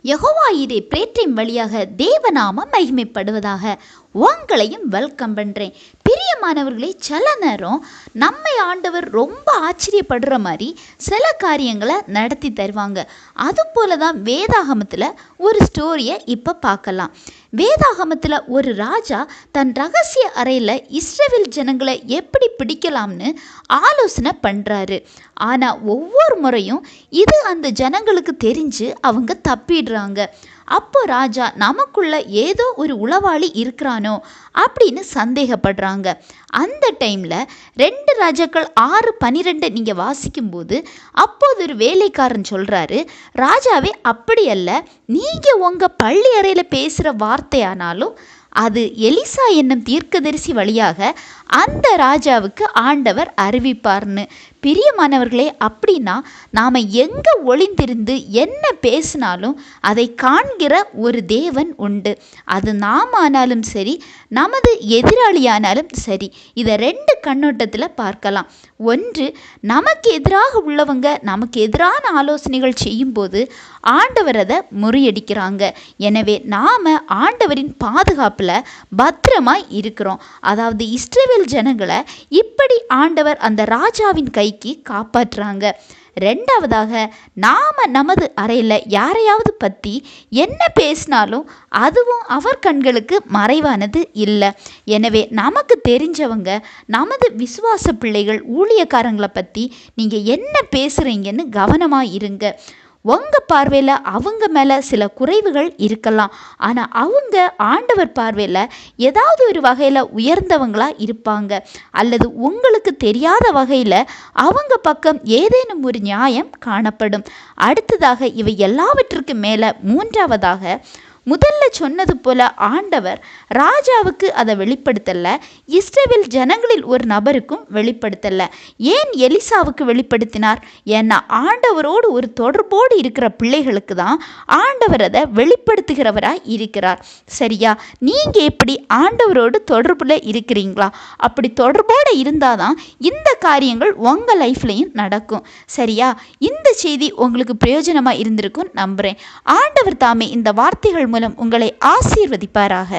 யெகோவா ஈரே பிரேற்றின் வழியாக தேவநாம மகிமைப்படுவதாக. உங்களையும் வெல்கம் பண்ணுறேன். பிரியமானவர்களே, சில நேரம் நம்மை ஆண்டவர் ரொம்ப ஆச்சரியப்படுற மாதிரி சில காரியங்களை நடத்தி தருவாங்க. அதுபோல தான் வேதாகமத்தில் ஒரு ஸ்டோரியை இப்போ பார்க்கலாம். வேதாகமத்தில் ஒரு ராஜா தன் ரகசிய அறையில் இஸ்ரவேல் ஜனங்களை எப்படி பிடிக்கலாம்னு ஆலோசனை பண்ணுறாரு. ஆனால் ஒவ்வொரு முறையும் இது அந்த ஜனங்களுக்கு தெரிஞ்சு அவங்க தப்பிடுறாங்க. அப்போ ராஜா நமக்குள்ள ஏதோ ஒரு உளவாளி இருக்கிறானோ அப்படின்னு சந்தேகப்படுறாங்க. அந்த டைமில் 2 ராஜாக்கள் 6:12 நீங்கள் வாசிக்கும்போது அப்போது ஒரு வேலைக்காரன் சொல்கிறாரு, ராஜாவே அப்படி அல்ல, நீங்கள் உங்கள் பள்ளி அறையில் பேசுகிற வார்த்தையானாலும் அது எலிசா என்னும் தீர்க்கதரிசி வழியாக அந்த ராஜாவுக்கு ஆண்டவர் அறிவிப்பார்னு. பிரியமானவர்களே, அப்படின்னா நாம் எங்கே ஒளிந்திருந்து என்ன பேசினாலும் அதை காண்கிற ஒரு தேவன் உண்டு. அது நாம் ஆனாலும் சரி, நமது எதிராளியானாலும் சரி. இதை 2 கண்ணோட்டத்தில் பார்க்கலாம். ஒன்று, நமக்கு எதிராக உள்ளவங்க நமக்கு எதிரான ஆலோசனைகள் செய்யும்போது ஆண்டவர் அதை முறியடிக்கிறாங்க. எனவே நாம் ஆண்டவரின் பாதுகாப்பில் பத்திரமாய் இருக்கிறோம். அதாவது இஸ்ரவேல் ஜனங்களை இப்படி ஆண்டவர் அந்த ராஜாவின் கைக்கு காப்பாற்றுறாங்க. 2வதாக, நாம் நமது அறையில் யாரையாவது பற்றி என்ன பேசினாலும் அதுவும் அவர் கண்களுக்கு மறைவானது இல்லை. எனவே நமக்கு தெரிஞ்சவங்க, நமது விசுவாச பிள்ளைகள், ஊழியக்காரங்களை பற்றி நீங்கள் என்ன பேசுகிறீங்கன்னு கவனமாக இருங்க. உங்கள் பார்வையில் அவங்க மேலே சில குறைவுகள் இருக்கலாம், ஆனால் அவங்க ஆண்டவர் பார்வையில் ஏதாவது ஒரு வகையில் உயர்ந்தவங்களாக இருப்பாங்க. அல்லது உங்களுக்கு தெரியாத வகையில் அவங்க பக்கம் ஏதேனும் ஒரு நியாயம் காணப்படும். அடுத்ததாக, இவை எல்லாவற்றுக்கும் மேலே 3வதாக, முதல்ல சொன்னது போல ஆண்டவர் ராஜாவுக்கு அதை வெளிப்படுத்தலை, இஸ்ரவேல் ஜனங்களில் ஒரு நபருக்கும் வெளிப்படுத்தலை. ஏன் எலிசாவுக்கு வெளிப்படுத்தினார்? ஏன்னா ஆண்டவரோடு ஒரு தொடர்போடு இருக்கிற பிள்ளைகளுக்கு தான் ஆண்டவர் அதை வெளிப்படுத்துகிறவராய் இருக்கிறார். சரியா? நீங்கள் எப்படி ஆண்டவரோடு தொடர்பில் இருக்கிறீங்களா? அப்படி தொடர்போடு இருந்தால் தான் இந்த காரியங்கள் உங்கள் லைஃப்லையும் நடக்கும். சரியா? இந்த செய்தி உங்களுக்கு பிரயோஜனமாக இருந்திருக்கும் நம்புகிறேன். ஆண்டவர் தாமே இந்த வார்த்தைகள் மூலம் உங்களை ஆசீர்வதிப்பாராக.